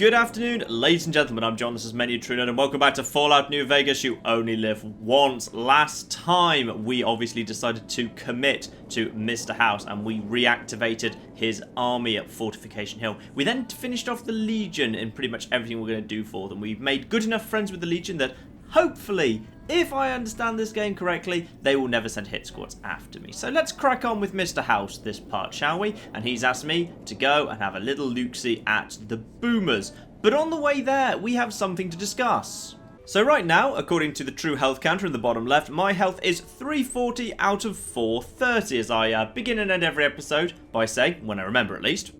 Good afternoon, ladies and gentlemen, I'm John, this is Menu True Nerd, and welcome back to Fallout New Vegas. You only live once. Last time, we obviously decided to commit to Mr. House, and we reactivated his army at Fortification Hill. We then finished off the Legion in pretty much everything we're going to do for them. We've made good enough friends with the Legion that, hopefully, if I understand this game correctly, they will never send hit squads after me. So let's crack on with Mr. House this part, shall we? And he's asked me to go and have a little look-see at the boomers. But on the way there, we have something to discuss. So right now, according to the true health counter in the bottom left, my health is 340 out of 430, as I begin and end every episode by saying, when I remember at least.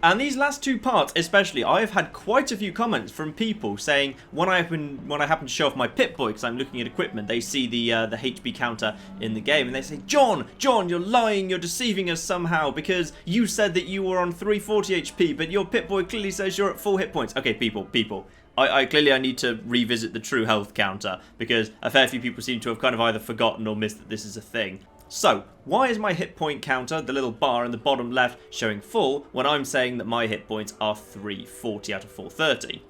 And these last two parts especially, I have had quite a few comments from people saying when I happen to show off my Pip-Boy because I'm looking at equipment, they see the HP counter in the game and they say, John, you're lying, you're deceiving us somehow because you said that you were on 340 HP, but your Pip-Boy clearly says you're at full hit points. Okay, people. I clearly need to revisit the true health counter because a fair few people seem to have kind of either forgotten or missed that this is a thing. So, why is my hit point counter, the little bar in the bottom left, showing full when I'm saying that my hit points are 340 out of 430?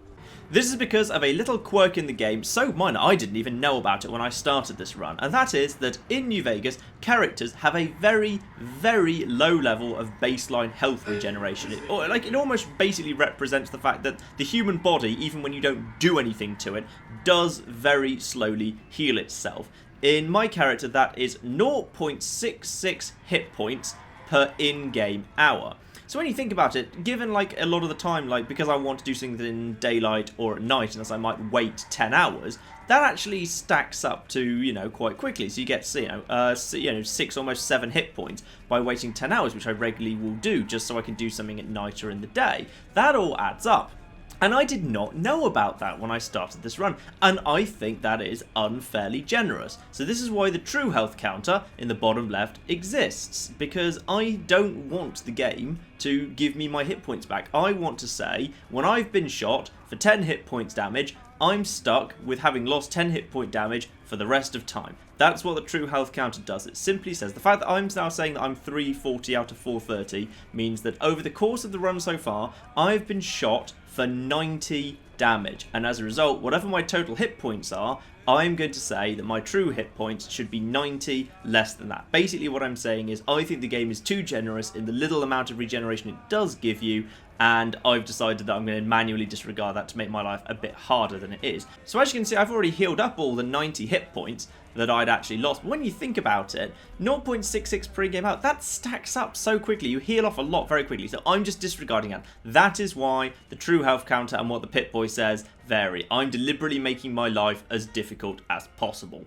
This is because of a little quirk in the game, so minor I didn't even know about it when I started this run, and that is that in New Vegas, characters have a very, very low level of baseline health regeneration. It almost basically represents the fact that the human body, even when you don't do anything to it, does very slowly heal itself. In my character, that is 0.66 hit points per in-game hour. So when you think about it, given like a lot of the time, like because I want to do things in daylight or at night, and as I might wait 10 hours, that actually stacks up to, you know, quite quickly. So you get, 6, almost 7 hit points by waiting 10 hours, which I regularly will do just so I can do something at night or in the day. That all adds up. And I did not know about that when I started this run, and I think that is unfairly generous. So this is why the true health counter in the bottom left exists, because I don't want the game to give me my hit points back. I want to say, when I've been shot for 10 hit points damage, I'm stuck with having lost 10 hit point damage for the rest of time. That's what the true health counter does. It simply says, the fact that I'm now saying that I'm 340 out of 430 means that over the course of the run so far, I've been shot for 90 damage. And as a result, whatever my total hit points are, I'm going to say that my true hit points should be 90 less than that. Basically what I'm saying is I think the game is too generous in the little amount of regeneration it does give you, and I've decided that I'm going to manually disregard that to make my life a bit harder than it is. So as you can see, I've already healed up all the 90 hit points that I'd actually lost. But when you think about it, 0.66 per game out, that stacks up so quickly. You heal off a lot very quickly, so I'm just disregarding that. That is why the true health counter and what the Pip-Boy says vary. I'm deliberately making my life as difficult as possible.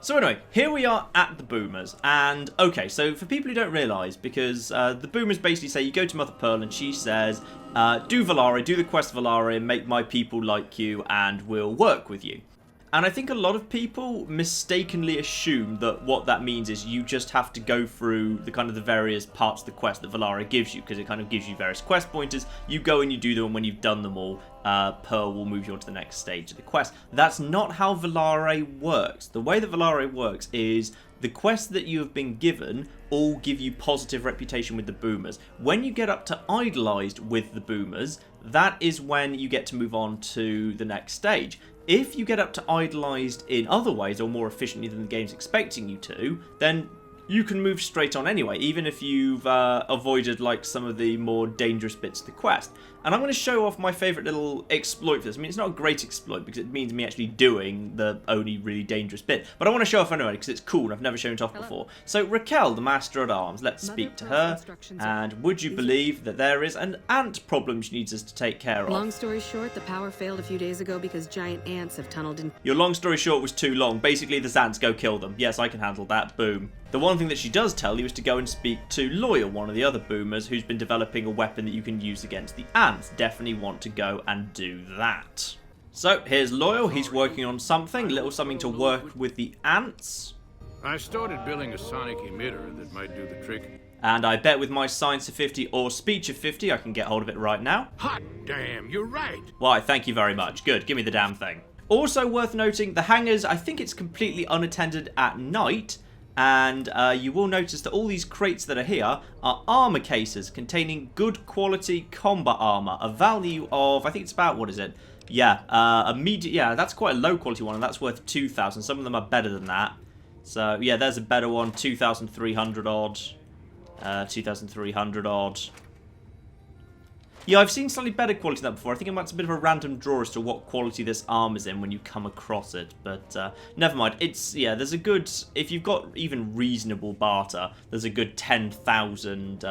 So anyway, here we are at the boomers, and okay, so for people who don't realise, because the boomers basically say you go to Mother Pearl and she says, do Valari, do the quest Valari, make my people like you, and we'll work with you. And I think a lot of people mistakenly assume that what that means is you just have to go through the kind of the various parts of the quest that Valari gives you, because it kind of gives you various quest pointers. You go and you do them, and when you've done them all, Pearl will move you on to the next stage of the quest. That's not how Valari works. The way that Valari works is the quests that you have been given all give you positive reputation with the boomers. When you get up to idolized with the boomers, that is when you get to move on to the next stage. If you get up to idolized in other ways or more efficiently than the game's expecting you to, then you can move straight on anyway, even if you've avoided like some of the more dangerous bits of the quest. And I'm going to show off my favourite little exploit for this. I mean, it's not a great exploit because it means me actually doing the only really dangerous bit. But I want to show off anyway because it's cool and I've never shown it off before. So Raquel, the Master at Arms, let's speak to her. And would you believe that there is an ant problem she needs us to take care of? Long story short, the power failed a few days ago because giant ants have tunneled in. Your long story short was too long. Basically, the ants, go kill them. Yes, I can handle that. Boom. The one thing that she does tell you is to go and speak to Loyal, one of the other boomers, who's been developing a weapon that you can use against the ants. Definitely want to go and do that. So, here's Loyal. He's working on something, a little something to work with the ants. I started building a sonic emitter that might do the trick. And I bet with my science of 50 or speech of 50, I can get hold of it right now. Hot damn, you're right. Why, thank you very much. Good, give me the damn thing. Also worth noting, the hangars, I think it's completely unattended at night. And you will notice that all these crates that are here are armor cases containing good quality combat armor. A value of, I think it's about, what is it? Yeah, yeah, that's quite a low quality one, and that's worth 2,000. Some of them are better than that. So, yeah, there's a better one, 2,300 odd. 2,300 odd. Yeah, I've seen slightly better quality than that before. I think it might be a bit of a random draw as to what quality this armor's in when you come across it. But never mind. It's, yeah, there's a good, if you've got even reasonable barter, there's a good 10,000,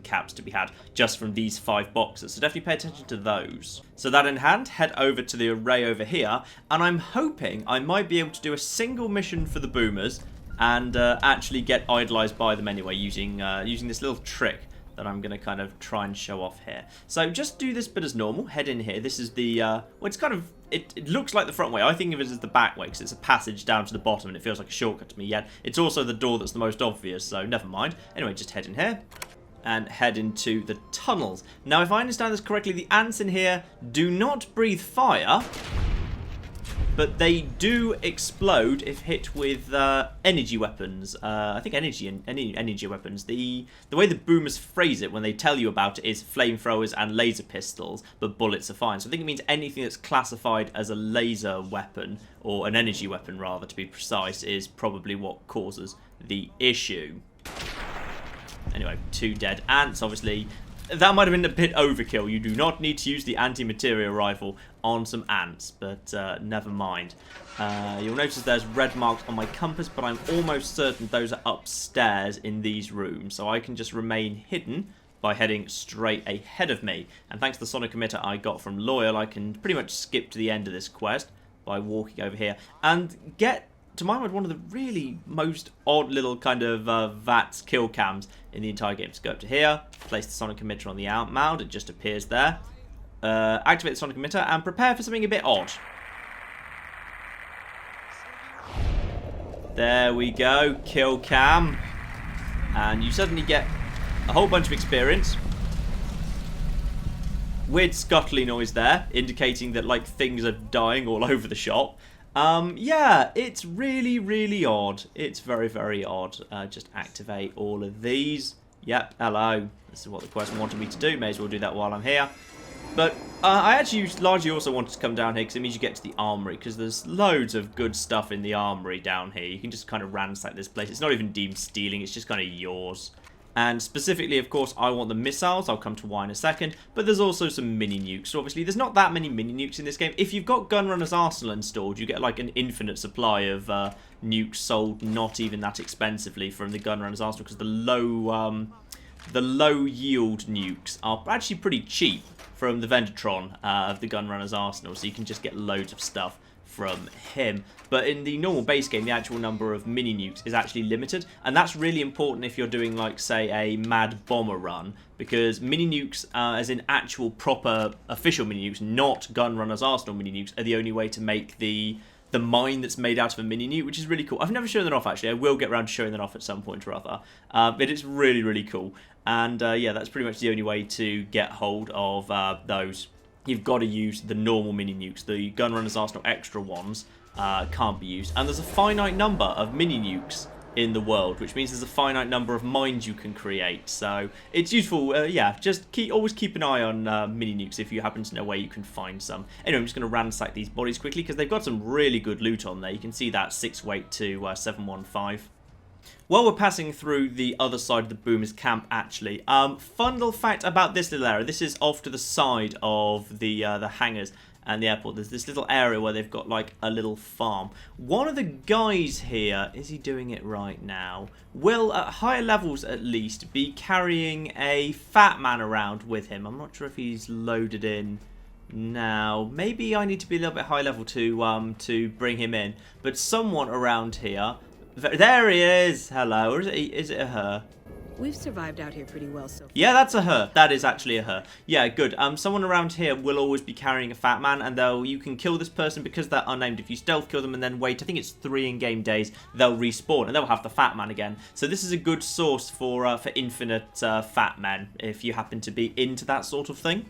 caps to be had just from these 5 boxes. So definitely pay attention to those. So that in hand, head over to the array over here. And I'm hoping I might be able to do a single mission for the boomers and actually get idolized by them anyway using this little trick that I'm going to kind of try and show off here. So just do this bit as normal. Head in here. This is the, well, it's kind of, it looks like the front way. I think of it as the back way because it's a passage down to the bottom and it feels like a shortcut to me. Yet it's also the door that's the most obvious, so never mind. Anyway, just head in here and head into the tunnels. Now, if I understand this correctly, the ants in here do not breathe fire, but they do explode if hit with energy weapons. I think energy weapons. The way the boomers phrase it when they tell you about it is flamethrowers and laser pistols, but bullets are fine. So I think it means anything that's classified as a laser weapon, or an energy weapon rather to be precise, is probably what causes the issue. Anyway, 2 dead ants, obviously. That might have been a bit overkill. You do not need to use the anti-materia rifle on some ants, but never mind. You'll notice there's red marks on my compass, but I'm almost certain those are upstairs in these rooms, so I can just remain hidden by heading straight ahead of me. And thanks to the sonic emitter I got from Loyal, I can pretty much skip to the end of this quest by walking over here and get, to my mind, one of the really most odd little kind of VATS kill cams in the entire game. So go up to here, place the sonic emitter on the mount, it just appears there. Activate the sonic emitter and prepare for something a bit odd. There we go, kill cam. And you suddenly get a whole bunch of experience. Weird scuttly noise there, indicating that like things are dying all over the shop. Yeah, it's really, really odd. It's very, very odd. Just activate all of these. Yep, hello. This is what the quest wanted me to do. May as well do that while I'm here. But I actually largely also wanted to come down here because it means you get to the armory, because there's loads of good stuff in the armory down here. You can just kind of ransack this place. It's not even deemed stealing, it's just kind of yours. And specifically, of course, I want the missiles. I'll come to why in a second. But there's also some mini nukes. So obviously, there's not that many mini nukes in this game. If you've got Gunrunner's Arsenal installed, you get like an infinite supply of nukes sold not even that expensively from the Gunrunner's Arsenal, because the low yield nukes are actually pretty cheap from the Vendatron of the Gunrunner's Arsenal. So you can just get loads of stuff from him. But in the normal base game, the actual number of mini nukes is actually limited, and that's really important if you're doing, like, say, a mad bomber run, because mini nukes, as in actual proper official mini nukes, not Gunrunner's Arsenal mini nukes, are the only way to make the mine that's made out of a mini nuke, which is really cool. I've never shown that off, actually. I will get around to showing that off at some point or other. But it's really, really cool. And yeah, that's pretty much the only way to get hold of those. You've got to use the normal mini nukes. The Gunrunner's Arsenal extra ones can't be used. And there's a finite number of mini nukes in the world, which means there's a finite number of mines you can create. So it's useful, yeah, just always keep an eye on mini nukes if you happen to know where you can find some. Anyway, I'm just going to ransack these bodies quickly because they've got some really good loot on there. You can see that 6 weight to 715. While we're passing through the other side of the Boomers camp, actually, fun little fact about this little area. This is off to the side of the hangars and the airport. There's this little area where they've got like a little farm. One of the guys here, is he doing it right now, will at higher levels at least be carrying a fat man around with him. I'm not sure if he's loaded in now. Maybe I need to be a little bit high level to bring him in. But someone around here. There he is! Hello. Or is it a her? We've survived out here pretty well so far. Yeah, that's a her. That is actually a her. Yeah, good. Someone around here will always be carrying a fat man, and you can kill this person because they're unnamed. If you stealth kill them and then wait, I think it's 3 in-game days, they'll respawn, and they'll have the fat man again. So this is a good source for infinite fat men, if you happen to be into that sort of thing.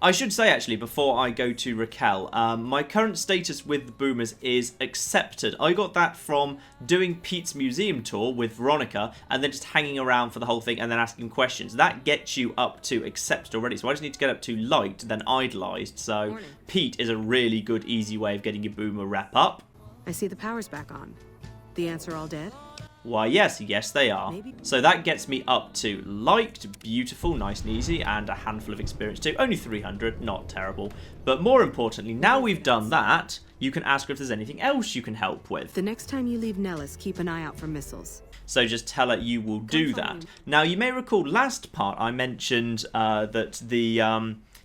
I should say, actually, before I go to Raquel, my current status with the boomers is accepted. I got that from doing Pete's museum tour with Veronica and then just hanging around for the whole thing and then asking questions. That gets you up to accepted already, so I just need to get up to liked, then idolized. So Pete is a really good, easy way of getting your boomer rep up. I see the power's back on. The ants are all dead? Why, yes, they are. Maybe. So that gets me up to liked, beautiful, nice and easy, and a handful of experience too. Only 300, not terrible. But more importantly, now we've done that, you can ask her if there's anything else you can help with. The next time you leave Nellis, keep an eye out for missiles. So just tell her you will do that. Now, you may recall last part I mentioned that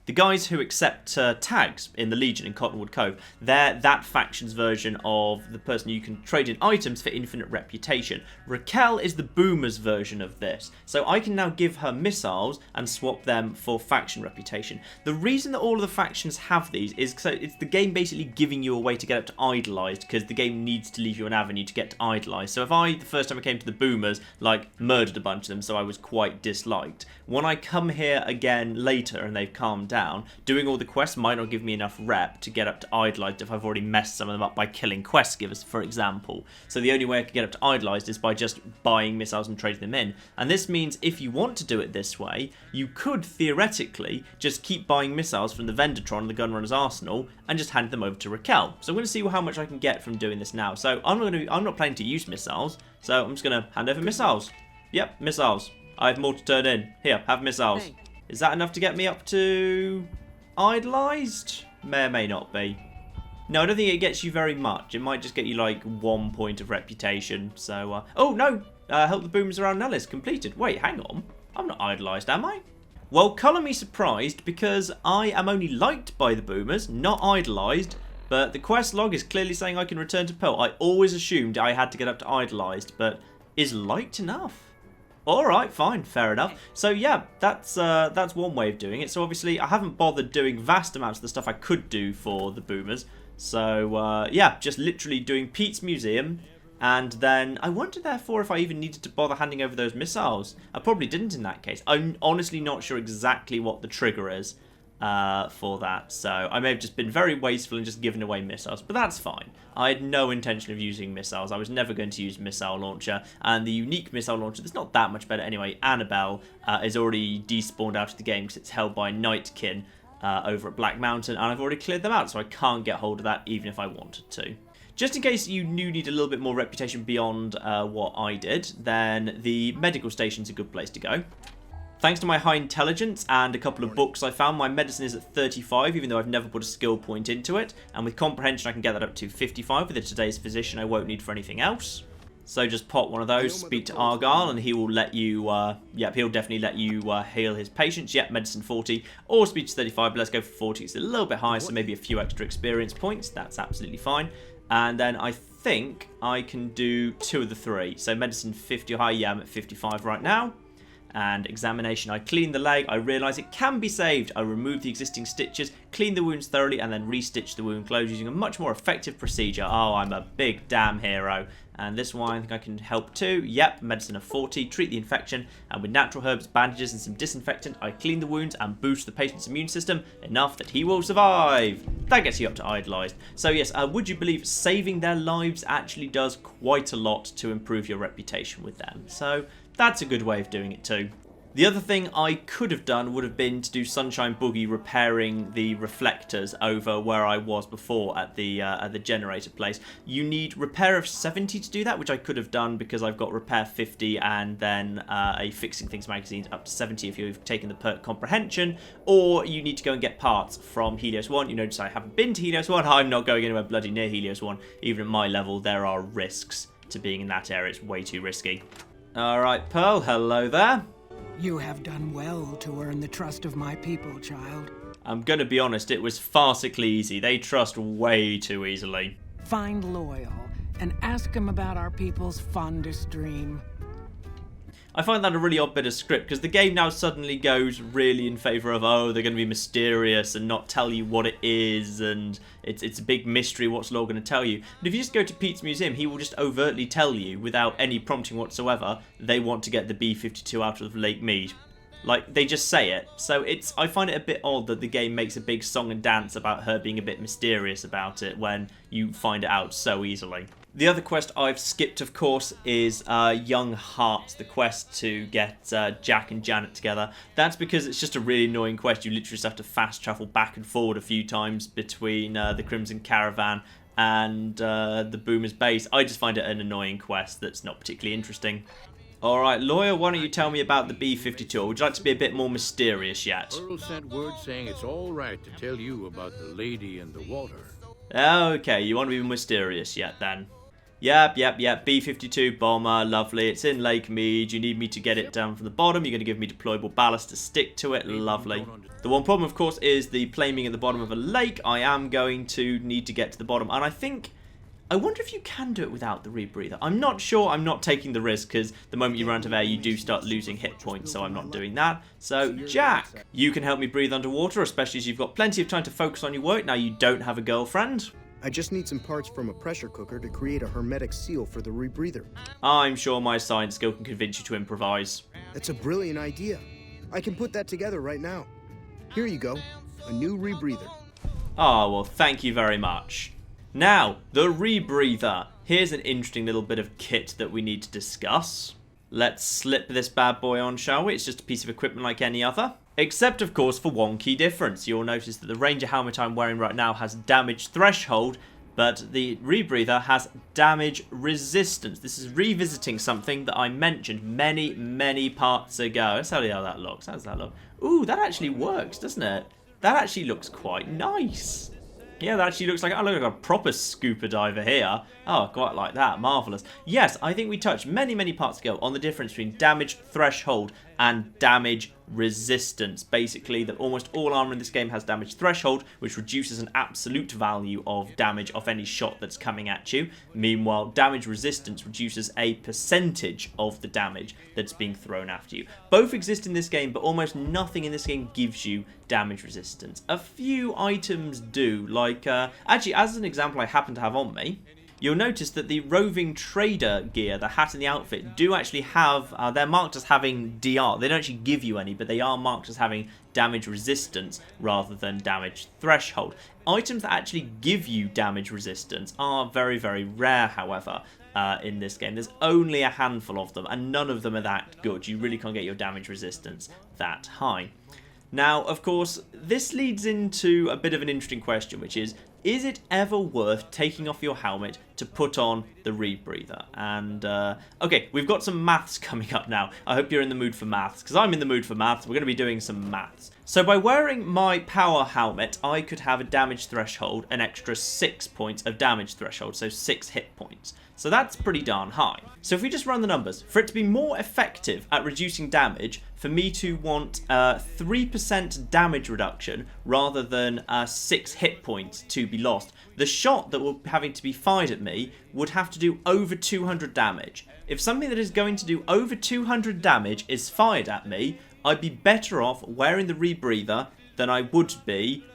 the guys who accept tags in the Legion in Cottonwood Cove, they're that faction's version of the person you can trade in items for infinite reputation. Raquel is the Boomer's version of this. So I can now give her missiles and swap them for faction reputation. The reason that all of the factions have these is so it's the game basically giving you a way to get up to idolized, because the game needs to leave you an avenue to get to idolized. So if I, the first time I came to the Boomers, like murdered a bunch of them, so I was quite disliked. When I come here again later and they've calmed down, doing all the quests might not give me enough rep to get up to idolized if I've already messed some of them up by killing quest givers, for example. So the only way I can get up to idolized is by just buying missiles and trading them in. And this means if you want to do it this way, you could theoretically just keep buying missiles from the Vendertron and the Gunrunner's Arsenal and just hand them over to Raquel. So I'm going to see how much I can get from doing this now. So I'm not planning to use missiles, so I'm just going to hand over missiles. Yep, missiles. I have more to turn in. Here, have missiles. Hey. Is that enough to get me up to idolized? May or may not be. No, I don't think it gets you very much. It might just get you like 1 point of reputation. So, oh no, help the boomers around Nellis completed. Wait, hang on. I'm not idolized, am I? Well, colour me surprised, because I am only liked by the boomers, not idolized. But the quest log is clearly saying I can return to Pearl. I always assumed I had to get up to idolized, but is liked enough? Alright, fine, fair enough. So yeah, that's one way of doing it. So obviously I haven't bothered doing vast amounts of the stuff I could do for the boomers. So yeah, just literally doing Pete's museum. And then I wonder therefore if I even needed to bother handing over those missiles. I probably didn't in that case. I'm honestly not sure exactly what the trigger is for that. So I may have just been very wasteful and just given away missiles, but that's fine. I had no intention of using missiles. I was never going to use missile launcher, and the unique missile launcher that's not that much better anyway, Annabelle, is already despawned out of the game because it's held by Nightkin over at Black Mountain, and I've already cleared them out, so I can't get hold of that even if I wanted to. Just in case you do need a little bit more reputation beyond what I did, then the medical station's a good place to go. Thanks to my high intelligence and a couple of books I found, my medicine is at 35, even though I've never put a skill point into it. And with comprehension, I can get that up to 55. With today's physician, I won't need for anything else. So just pop one of those, speak to Argyle, and he will let you, yep, he'll definitely let you heal his patients. Yep, medicine 40, or speech 35, but let's go for 40. It's a little bit higher, so maybe a few extra experience points. That's absolutely fine. And then I think I can do 2 of the 3. So medicine 50 or higher, yeah, I'm at 55 right now. And examination, I clean the leg, I realise it can be saved. I remove the existing stitches, clean the wounds thoroughly, and then restitch the wound closed using a much more effective procedure. Oh, I'm a big damn hero. And this one, I think I can help too. Yep, medicine of 40, treat the infection, and with natural herbs, bandages, and some disinfectant, I clean the wounds and boost the patient's immune system enough that he will survive. That gets you up to idolized. So yes, would you believe saving their lives actually does quite a lot to improve your reputation with them. So that's a good way of doing it too. The other thing I could have done would have been to do Sunshine Boogie repairing the reflectors over where I was before at the generator place. You need repair of 70 to do that, which I could have done because I've got repair 50 and then a fixing things magazine up to 70 if you've taken the perk comprehension, or you need to go and get parts from Helios 1. You notice I haven't been to Helios 1. I'm not going anywhere bloody near Helios 1. Even at my level, there are risks to being in that area. It's way too risky. Alright, Pearl, hello there. You have done well to earn the trust of my people, child. I'm going to be honest, it was farcically easy. They trust way too easily. Find Loyal and ask him about our people's fondest dream. I find that a really odd bit of script, because the game now suddenly goes really in favour of, oh, they're going to be mysterious and not tell you what it is, and it's a big mystery what's Law going to tell you. But if you just go to Pete's museum, he will just overtly tell you, without any prompting whatsoever, they want to get the B-52 out of Lake Mead. Like, they just say it. So I find it a bit odd that the game makes a big song and dance about her being a bit mysterious about it when you find it out so easily. The other quest I've skipped, of course, is Young Hearts, the quest to get Jack and Janet together. That's because it's just a really annoying quest. You literally just have to fast travel back and forward a few times between the Crimson Caravan and the Boomer's base. I just find it an annoying quest that's not particularly interesting. Alright, lawyer, why don't you tell me about the B-52? Or would you like to be a bit more mysterious yet? Earl sent word saying it's all right to tell you about the lady in the water. Okay, you want to be mysterious yet then? Yep, B-52 bomber, lovely. It's in Lake Mead. You need me to get it down from the bottom. You're going to give me deployable ballast to stick to it. Lovely. The one problem, of course, is the flaming at the bottom of a lake. I am going to need to get to the bottom. And I wonder if you can do it without the rebreather. I'm not sure. I'm not taking the risk because the moment you run out of air, you do start losing hit points, so I'm not doing that. So, Jack, you can help me breathe underwater, especially as you've got plenty of time to focus on your work. Now you don't have a girlfriend. I just need some parts from a pressure cooker to create a hermetic seal for the rebreather. I'm sure my science skill can convince you to improvise. That's a brilliant idea. I can put that together right now. Here you go, a new rebreather. Oh, well, thank you very much. Now, the rebreather. Here's an interesting little bit of kit that we need to discuss. Let's slip this bad boy on, shall we? It's just a piece of equipment like any other. Except, of course, for one key difference. You'll notice that the Ranger helmet I'm wearing right now has damage threshold, but the rebreather has damage resistance. This is revisiting something that I mentioned many parts ago. Let's see how that looks. How does that look? Ooh, that actually works, doesn't it? That actually looks quite nice. Yeah, that actually looks like, I look like a proper scuba diver here. Oh, quite like that. Marvellous. Yes, I think we touched many parts ago on the difference between damage threshold and damage resistance. Basically, that almost all armor in this game has damage threshold, which reduces an absolute value of damage off any shot that's coming at you. Meanwhile, damage resistance reduces a percentage of the damage that's being thrown after you. Both exist in this game, but almost nothing in this game gives you damage resistance. A few items do, like, actually, as an example I happen to have on me, you'll notice that the roving trader gear, the hat and the outfit, do actually have, they're marked as having DR. They don't actually give you any, but they are marked as having damage resistance rather than damage threshold. Items that actually give you damage resistance are very rare, however, in this game. There's only a handful of them, and none of them are that good. You really can't get your damage resistance that high. Now, of course, this leads into a bit of an interesting question, which is it ever worth taking off your helmet to put on the rebreather? And, okay, we've got some maths coming up now. I hope you're in the mood for maths, because I'm in the mood for maths. We're going to be doing some maths. So by wearing my power helmet, I could have a damage threshold, an extra 6 points of damage threshold, so 6 hit points. So that's pretty darn high. So if we just run the numbers, for it to be more effective at reducing damage, for me to want 3% damage reduction rather than 6 hit points to be lost, the shot that will be having to be fired at me would have to do over 200 damage. If something that is going to do over 200 damage is fired at me, I'd be better off wearing the rebreather than I would be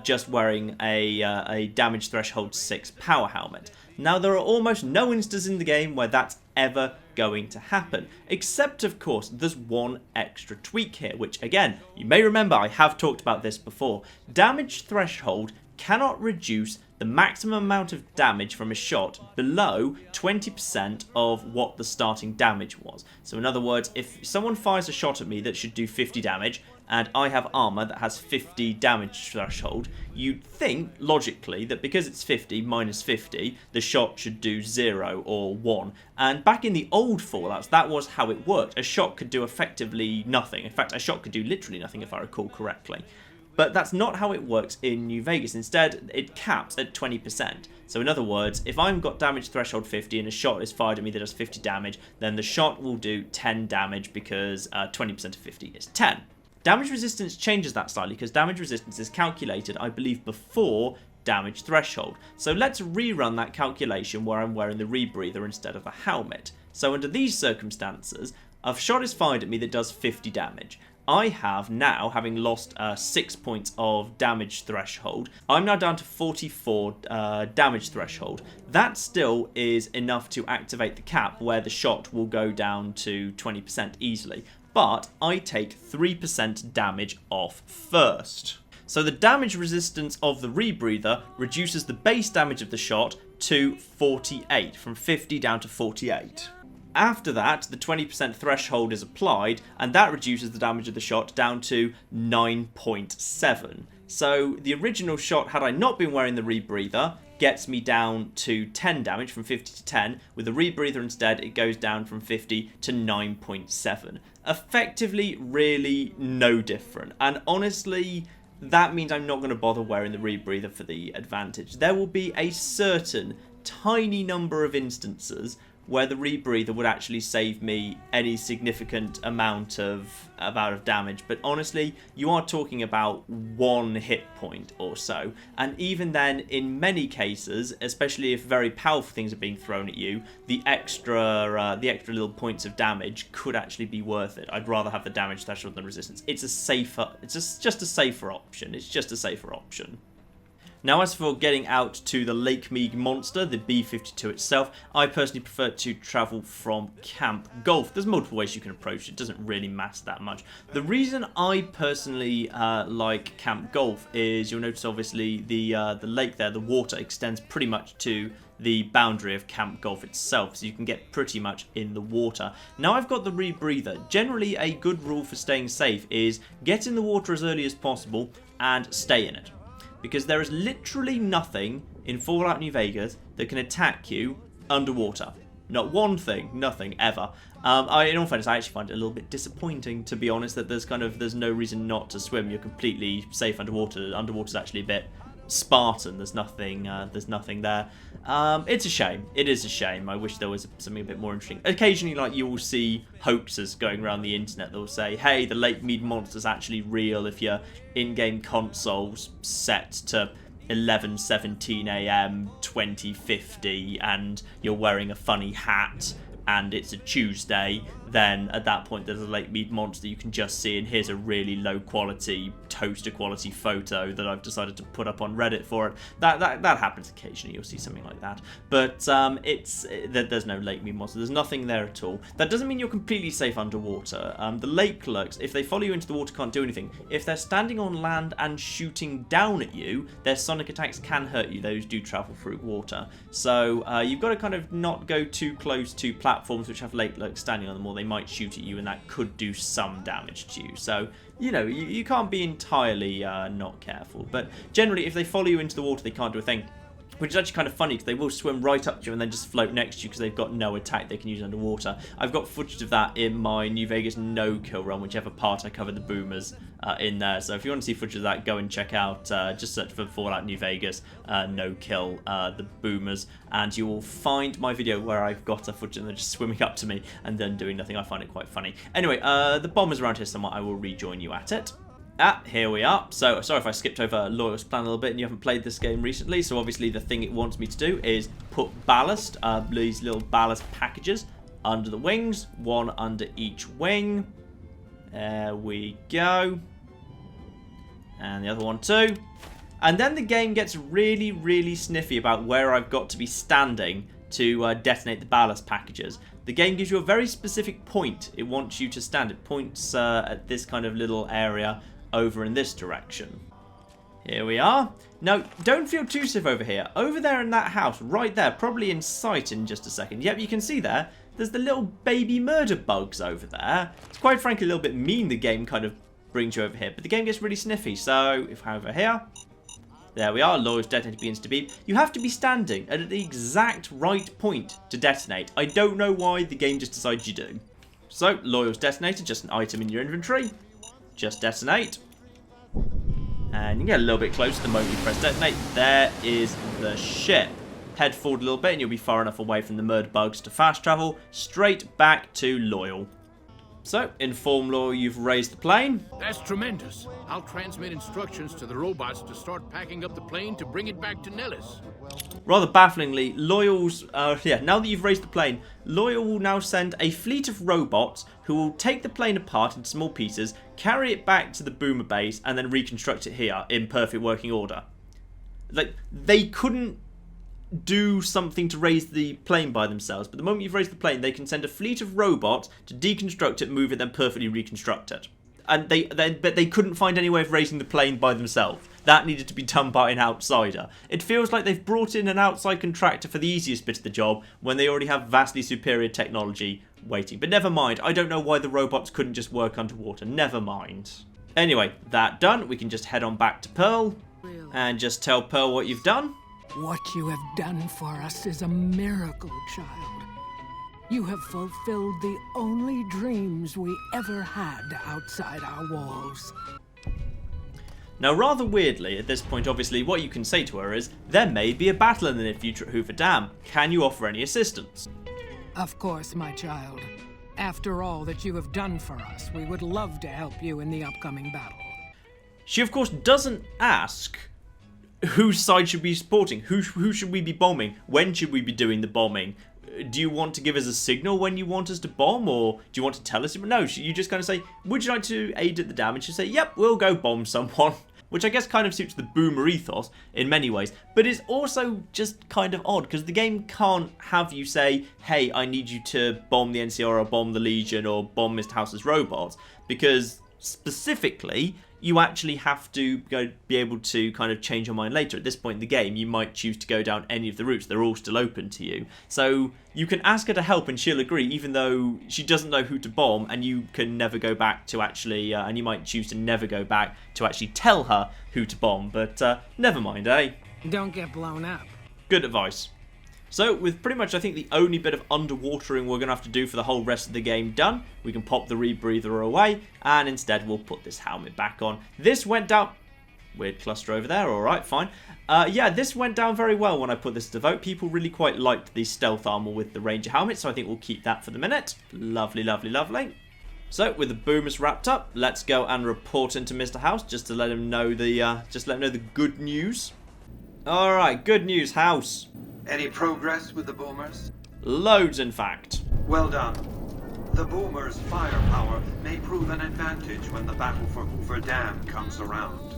just wearing a damage threshold 6 power helmet. Now, there are almost no instances in the game where that's ever going to happen, except, of course, there's one extra tweak here, which, again, you may remember I have talked about this before. Damage threshold cannot reduce the maximum amount of damage from a shot below 20% of what the starting damage was. So in other words, if someone fires a shot at me that should do 50 damage, and I have armor that has 50 damage threshold, you'd think, logically, that because it's 50 minus 50, the shot should do 0 or 1. And back in the old Fallouts, that was how it worked. A shot could do effectively nothing. In fact, a shot could do literally nothing, if I recall correctly. But that's not how it works in New Vegas. Instead, it caps at 20%. So in other words, if I've got damage threshold 50 and a shot is fired at me that does 50 damage, then the shot will do 10 damage because 20% of 50 is 10. Damage resistance changes that slightly because damage resistance is calculated, I believe, before damage threshold. So let's rerun that calculation where I'm wearing the rebreather instead of a helmet. So under these circumstances, a shot is fired at me that does 50 damage. I have now, having lost 6 points of damage threshold, I'm now down to 44 damage threshold. That still is enough to activate the cap where the shot will go down to 20% easily. but I take 3% damage off first. So the damage resistance of the rebreather reduces the base damage of the shot to 48, from 50 down to 48. After that, the 20% threshold is applied, and that reduces the damage of the shot down to 9.7. So the original shot, had I not been wearing the rebreather, gets me down to 10 damage, from 50 to 10. With the rebreather instead, it goes down from 50 to 9.7. Effectively, really no different. And honestly, that means I'm not going to bother wearing the rebreather for the advantage. There will be a certain tiny number of instances where the rebreather would actually save me any significant amount of damage. But honestly, you are talking about 1 hit point or so. And even then, in many cases, especially if very powerful things are being thrown at you, the extra little points of damage could actually be worth it. I'd rather have the damage threshold than resistance. It's just a safer option. It's just a safer option. Now, as for getting out to the Lake Mead monster, the B-52 itself, I personally prefer to travel from Camp Gulf. There's multiple ways you can approach it. It doesn't really matter that much. The reason I personally like Camp Gulf is, you'll notice obviously the lake there, the water extends pretty much to the boundary of Camp Gulf itself, so you can get pretty much in the water. Now I've got the rebreather. Generally, a good rule for staying safe is get in the water as early as possible and stay in it. Because there is literally nothing in Fallout New Vegas that can attack you underwater. Not one thing, nothing, ever. In all fairness, I actually find it a little bit disappointing, to be honest, that there's no reason not to swim. You're completely safe underwater. Underwater's actually a bit Spartan. There's nothing there. It's a shame. It is a shame. I wish there was something a bit more interesting. Occasionally, like, you will see hoaxes going around the internet that will say, hey, the Lake Mead monster's actually real if your in-game console's set to 11:17 AM 2050 and you're wearing a funny hat and it's a Tuesday, then at that point there's a Lake Mead monster you can just see, and here's a really low quality, toaster quality photo that I've decided to put up on Reddit for it. That happens occasionally, you'll see something like that. But there's no Lake Mead monster, there's nothing there at all. That doesn't mean you're completely safe underwater. The lake lurks, if they follow you into the water, can't do anything. If they're standing on land and shooting down at you, their sonic attacks can hurt you. Those do travel through water. So you've got to kind of not go too close to platforms which have lake lurks standing on them, or they might shoot at you and that could do some damage to you. So, you know, you can't be entirely not careful. But generally, if they follow you into the water, they can't do a thing. Which is actually kind of funny, because they will swim right up to you and then just float next to you because they've got no attack they can use underwater. I've got footage of that in my New Vegas no-kill run, whichever part I covered the boomers in there. So if you want to see footage of that, go and check out, just search for Fallout New Vegas no-kill, the boomers, and you will find my video where I've got a footage of them just swimming up to me and then doing nothing. I find it quite funny. Anyway, the bomb is around here somewhere. I will rejoin you at it. Here we are. So, sorry if I skipped over Loyal's plan a little bit and you haven't played this game recently. So, obviously, the thing it wants me to do is put ballast, these little ballast packages, under the wings. One under each wing. There we go. And the other one too. And then the game gets really, really sniffy about where I've got to be standing to detonate the ballast packages. The game gives you a very specific point it wants you to stand. It points at this kind of little area over in this direction. Here we are. Now, don't feel too safe over here. Over there in that house, right there, probably in sight in just a second. Yep, you can see there's the little baby murder bugs over there. It's quite frankly a little bit mean the game kind of brings you over here, but the game gets really sniffy. So, if I'm over here, there we are, Loyal's detonator begins to beep. You have to be standing at the exact right point to detonate. I don't know why, the game just decides you do. So, Loyal's detonator, just an item in your inventory. Just detonate. And you can get a little bit closer the moment you press detonate. There is the ship. Head forward a little bit and you'll be far enough away from the murder bugs to fast travel straight back to Loyal. So, inform Loyal you've raised the plane. That's tremendous. I'll transmit instructions to the robots to start packing up the plane to bring it back to Nellis. Rather bafflingly, Loyal's, now that you've raised the plane, Loyal will now send a fleet of robots who will take the plane apart into small pieces, carry it back to the boomer base, and then reconstruct it here in perfect working order. Like, they couldn't do something to raise the plane by themselves, but the moment you've raised the plane, they can send a fleet of robots to deconstruct it, move it, then perfectly reconstruct it. And but they couldn't find any way of raising the plane by themselves. That needed to be done by an outsider. It feels like they've brought in an outside contractor for the easiest bit of the job when they already have vastly superior technology waiting. But never mind, I don't know why the robots couldn't just work underwater. Never mind. Anyway, that done, we can just head on back to Pearl and just tell Pearl what you've done. What you have done for us is a miracle, child. You have fulfilled the only dreams we ever had outside our walls. Now, rather weirdly, at this point, obviously, what you can say to her is, there may be a battle in the near future at Hoover Dam. Can you offer any assistance? Of course, my child. After all that you have done for us, we would love to help you in the upcoming battle. She, of course, doesn't ask whose side should we be supporting, who should we be bombing, when should we be doing the bombing. Do you want to give us a signal when you want us to bomb, or do you want to tell us? No, you just kind of say, would you like to aid at the dam? And she'll say, yep, we'll go bomb someone. Which I guess kind of suits the boomer ethos in many ways, but is also just kind of odd, because the game can't have you say, hey, I need you to bomb the NCR or bomb the Legion or bomb Mr. House's robots, because specifically, you actually have to be able to kind of change your mind later. At this point in the game, you might choose to go down any of the routes. They're all still open to you. So you can ask her to help and she'll agree, even though she doesn't know who to bomb, and you can never go back to actually, and you might choose to never go back to actually tell her who to bomb. But never mind, eh? Don't get blown up. Good advice. So, with pretty much, I think, the only bit of underwatering we're going to have to do for the whole rest of the game done, we can pop the rebreather away, and instead we'll put this helmet back on. This went down... Weird cluster over there, alright, fine. Yeah, this went down very well when I put this to vote. People really quite liked the stealth armor with the Ranger helmet, so I think we'll keep that for the minute. Lovely, lovely, lovely. So, with the boomers wrapped up, let's go and report into Mr. House, just to let him know the, good news. Alright, good news, House. Any progress with the boomers? Loads, in fact. Well done. The boomers' firepower may prove an advantage when the battle for Hoover Dam comes around.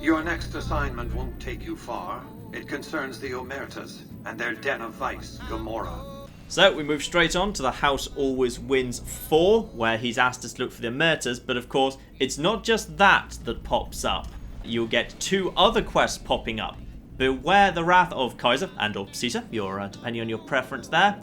Your next assignment won't take you far. It concerns the Omertas and their den of vice, Gomorrah. So we move straight on to the House Always Wins 4, where he's asked us to look for the Omertas, but of course, it's not just that pops up. You'll get 2 other quests popping up. Beware the Wrath of Kaiser and or Caesar, depending on your preference there.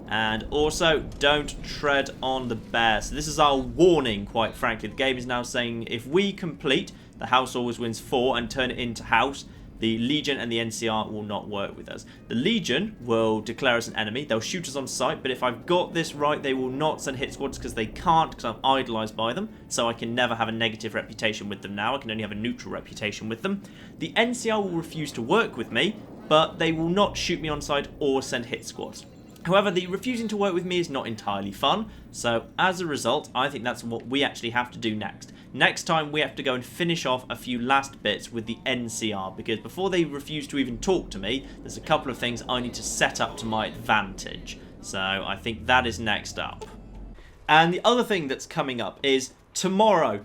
And also, don't tread on the bear. So this is our warning, quite frankly. The game is now saying if we complete the House Always Wins 4 and turn it into House, the Legion and the NCR will not work with us. The Legion will declare us an enemy. They'll shoot us on sight, but if I've got this right, they will not send hit squads because they can't, because I'm idolised by them. So I can never have a negative reputation with them now. I can only have a neutral reputation with them. The NCR will refuse to work with me, but they will not shoot me on sight or send hit squads. However, the refusing to work with me is not entirely fun, so as a result, I think that's what we actually have to do next. Next time, we have to go and finish off a few last bits with the NCR, because before they refuse to even talk to me, there's a couple of things I need to set up to my advantage. So I think that is next up. And the other thing that's coming up is tomorrow.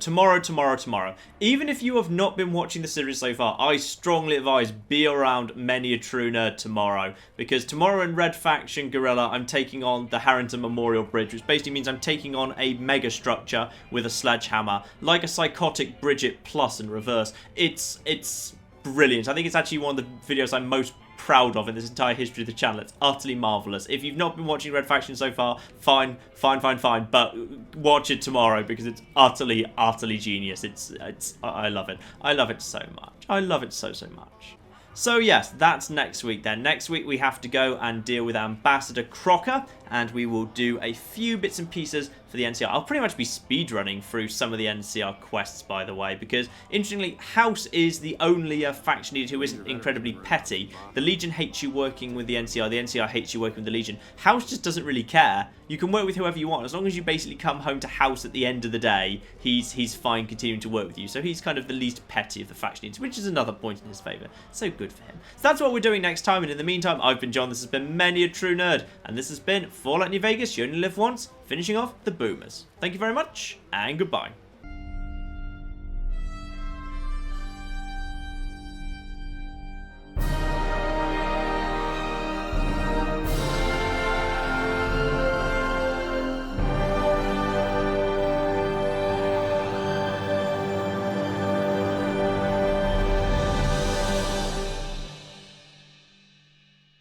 Even if you have not been watching the series so far, I strongly advise be around Many a True Nerd tomorrow, because tomorrow in Red Faction Guerrilla I'm taking on the Harrington Memorial Bridge, which basically means I'm taking on a mega structure with a sledgehammer, like a psychotic Bridget Plus in reverse. It's brilliant. I think it's actually one of the videos I'm most proud of in this entire history of the channel. It's utterly marvellous. If you've not been watching Red Faction so far, fine, but watch it tomorrow because it's utterly genius. I love it. I love it so much. I love it so much. So yes, that's next week then. Next week we have to go and deal with Ambassador Crocker, and we will do a few bits and pieces for the NCR. I'll pretty much be speedrunning through some of the NCR quests, by the way, because interestingly, House is the only faction leader who isn't incredibly petty. The Legion hates you working with the NCR hates you working with the Legion. House just doesn't really care. You can work with whoever you want, as long as you basically come home to House at the end of the day, he's fine continuing to work with you. So he's kind of the least petty of the faction leaders, which is another point in his favour. So good for him. So that's what we're doing next time, and in the meantime, I've been John, this has been Many a True Nerd, and this has been Fallout New Vegas, you only live once, finishing off the boomers. Thank you very much, and goodbye.